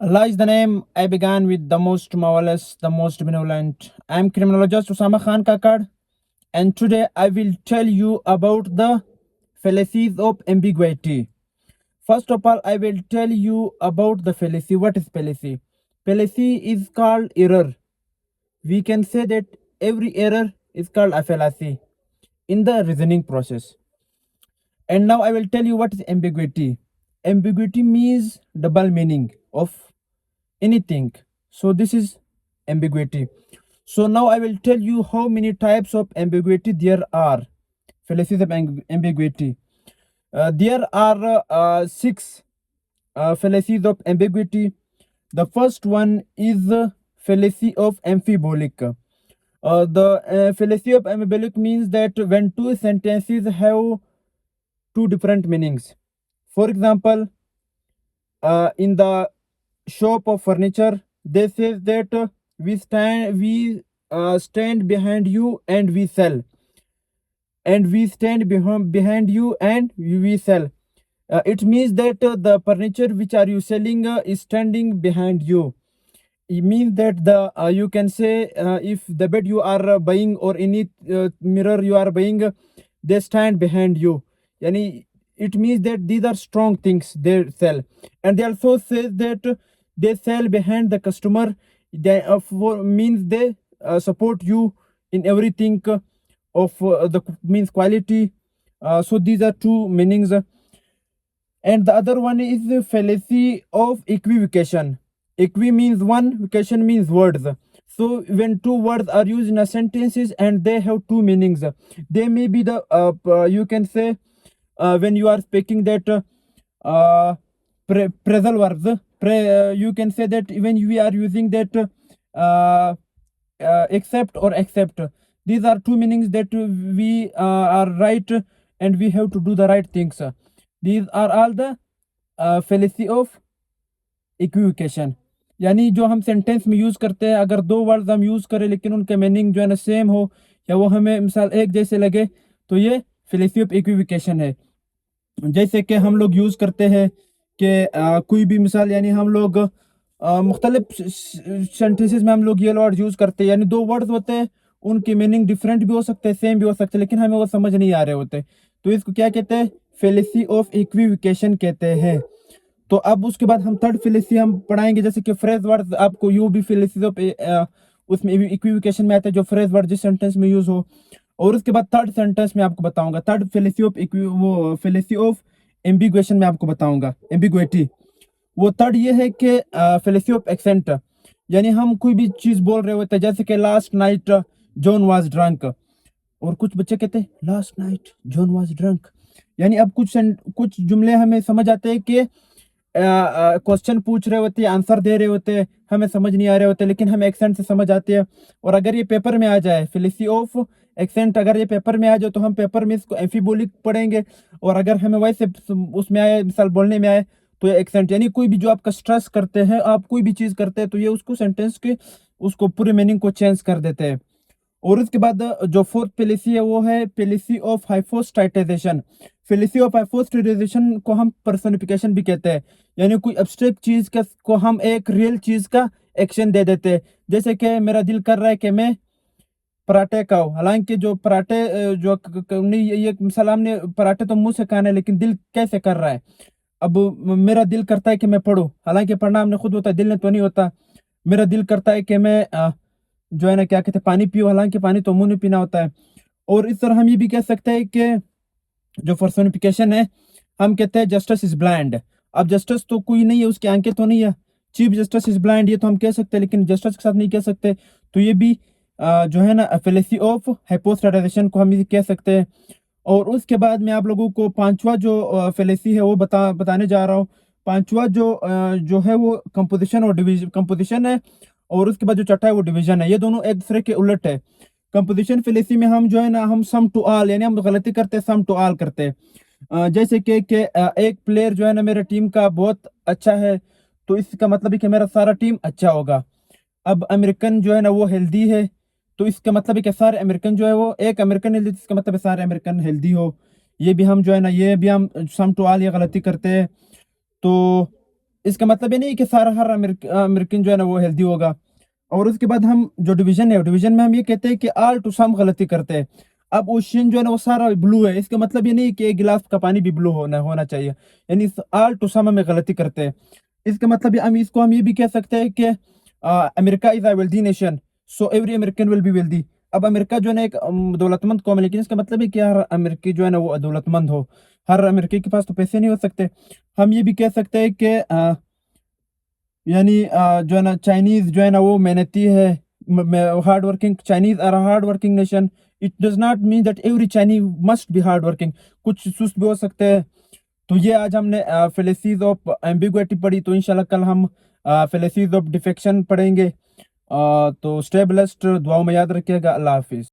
Allah is the name. I began with the most marvelous, the most benevolent. I am criminologist Usama Khan Kakad, and today I will tell you about the fallacies of ambiguity. First of all, I will tell you about the fallacy. What is fallacy? Fallacy is called error. We can say that every error is called a fallacy in the reasoning process. And now I will tell you what is ambiguity. Ambiguity means double meaning of anything. So this is ambiguity. So now I will tell you how many types of ambiguity there are. Fallacies of ambiguity. There are six fallacies of ambiguity. The first one is fallacy of amphibolic. The fallacy of amphibolic means that when two sentences have two different meanings. For example, in the shop of furniture, they say that we stand behind you and we sell, and we stand behind you and we sell. It means that the furniture which are you selling is standing behind you. It means that the you can say if the bed you are buying or any mirror you are buying, they stand behind you. Yani it means that these are strong things they sell. And they also say that they sell behind the customer. They means they support you in everything of the means quality. So these are two meanings. And the other one is the fallacy of equivocation. Equi means one, vocation means words. So when two words are used in a sentences and they have two meanings, they may be the you can say when you are speaking that phrasal verbs. You can say that when we are using that accept or accept. These are two meanings that we are right and we have to do the right things. These are all the fallacy of equivocation. यानी जो हम sentence में use करते हैं, अगर दो words हम use करें लेकिन उनके मीनिंग जो है ना सेम हो या वो हमें मिसाल एक जैसे लगे, तो ये फेलेसी ऑफ इक्विवोकेशन है। जैसे कि हम लोग यूज़ करते हैं कि कोई भी मिसाल यानी हम लोग मुख्तलिफ सेंटेंसेस में हम लोग ये वर्ड यूज़ करते हैं, यानी दो वर्ड्स होते हैं, उनकी मीनिंग डिफरेंट भी हो सकते हैं, सेम भी हो सकते हैं, लेकिन हमें वो समझ नहीं आ रहे होते, तो इसको क्या कहते हैं? फेलेसी ऑफ इक्विवोकेशन कहते हैं। तो अब उसके बाद हम थर्ड फेलेसी हम पढ़ाएंगे, जैसे कि फ्रेज वर्ड आपको यू भी फेलेसी ऑफ उसमें इक्विवोकेशन में आता है, जो फ्रेज वर्ड जिस सेंटेंस में यूज हो। और उसके बाद थर्ड सेंटेंस में आपको बताऊंगा, थर्ड फेलेसी ऑफ वो फेलेसी ऑफ एम्बिगुएशन में आपको बताऊंगा, एम्बिगुइटी। वो थर्ड ये है कि फेलेसी ऑफ एक्सेंट, यानी हम कोई भी चीज बोल रहे होते हैं, जैसे कि last night John was drunk, और कुछ बच्चे कहते हैं last night John was drunk, यानी अब कुछ जुमले हमें समझ आते हैं कि क्वेश्चन पूछ रहे होते हैं, आंसर दे रहे होते हैं, हमें समझ नहीं आ रहे होते, लेकिन हमें एक्सेंट से समझ आते हैं। और अगर ये पेपर में आ जाए फेलेसी ऑफ एक्सेंट, अगर ये पेपर में आ जाए तो हम पेपर में इसको एम्फीबोलिक पढ़ेंगे, और अगर हमें वैसे उसमें आए, मिसाल बोलने में आए, तो ये एक्सेंट, यानी कोई भी जो आपका स्ट्रेस करते हैं, आप कोई भी चीज़ करते हैं, तो ये उसको सेंटेंस के उसको पूरे मीनिंग को चेंज कर देते हैं। और उसके बाद जो फोर्थ फेलेसी है वो है फेलेसी ऑफ हाइपोस्टाइटाइजेशन। फेलेसी ऑफ हाइपोस्टाइटाइजेशन को हम पर्सोनिफिकेशन भी कहते हैं, यानी कोई एब्स्ट्रैक्ट चीज का को हम एक रियल चीज का एक्शन दे देते हैं। जैसे कि मेरा दिल कर रहा है कि मैं पराठे खाऊं, हालांकि जो पराठे जो नहीं, ये सलाम ने पराठे तो मुंह से खाने, लेकिन दिल कैसे कर रहा है? अब मेरा दिल करता है कि मैं पढ़ूं, हालांकि पढ़ना हमने खुद होता है, दिल ने तो नहीं होता। मेरा दिल करता है कि मैं जो है ना क्या कहते हैं पानी पियो, हालांकि पानी तो मुंह नहीं पीना होता है। और इस तरह हम ये भी कह सकते हैं कि जो पर्सोनिफिकेशन है, हम कहते हैं जस्टिस इज ब्लाइंड। अब जस्टिस तो कोई नहीं है, उसकी आंखें तो नहीं है, चीफ जस्टिस इज ब्लाइंड, ये तो हम कह सकते हैं, लेकिन जस्टिस के साथ नहीं कह सकते, तो ये भी जो है ना फेलेसी ऑफ हाइपोस्टाइटाइजेशन को हम ये कह सकते हैं। और उसके बाद मैं आप लोगों को पांचवा जो फेलेसी है वो बताने जा रहा हूँ। पांचवा जो है वो कंपोजिशन और डिवीजन, कंपोजिशन है, और उसके बाद जो छठा है वो डिवीजन है। ये दोनों एक दूसरे के उलट है। कंपोजिशन फेलेसी में हम जो है ना हम सम टू ऑल, यानी हम गलती करते हैं, सम टू ऑल करते हैं। जैसे कि एक प्लेयर जो है ना मेरे टीम का बहुत अच्छा है, तो इसका मतलब है कि मेरा सारा टीम अच्छा होगा। अब अमेरिकन जो है ना वो हेल्दी है, तो इसका मतलब है कि सारे अमेरिकन जो है वो, एक अमेरिकन हेल्दी, इसका मतलब है सारे अमेरिकन हेल्दी हो। ये भी हम जो है ना ये भी हम सम टू ऑल ये गलती करते हैं। तो इसका मतलब ये नहीं कि सारा हर अमेरिकन जो है ना वो हेल्दी होगा। और उसके बाद हम जो डिवीज़न है, डिवीज़न में हम ये कहते हैं कि ऑल टू सम गलती करते हैं। अब ओशियन जो है ना वो सारा ब्लू है, इसका मतलब ये नहीं कि 1 गिलास का पानी भी ब्लू होना होना चाहिए। यानी ऑल टू सम में गलती करते हैं। इसका मतलब हम ये भी कह सकते हैं कि America is a wealthy nation, so every American will be wealthy. अब अमेरिका जो है ना एक दौलतमंद कौम है, लेकिन इसका मतलब है कि हर अमेरिकी जो है ना वो दौलतमंद हो। हर अमेरिकी के पास तो पैसे नहीं हो सकते। हम ये भी कह सकते हैं कि यानी जो है ना चाइनीज़ जो है ना वो मेहनती है, hard working. Chinese are hard working nation. It does not mean that every Chinese must be hard working. कुछ सुस्त भी हो सकते हैं। तो ये आज हमने फेलिसीज ऑफ एम्बिग्विटी पढ़ी, तो इंशाल्लाह कल हम फेलिसीज ऑफ डिफेक्शन पढ़ेंगे। तो स्टे ब्लेस्ड, दुआओं में याद रखिएगा। अल्लाह हाफिज़।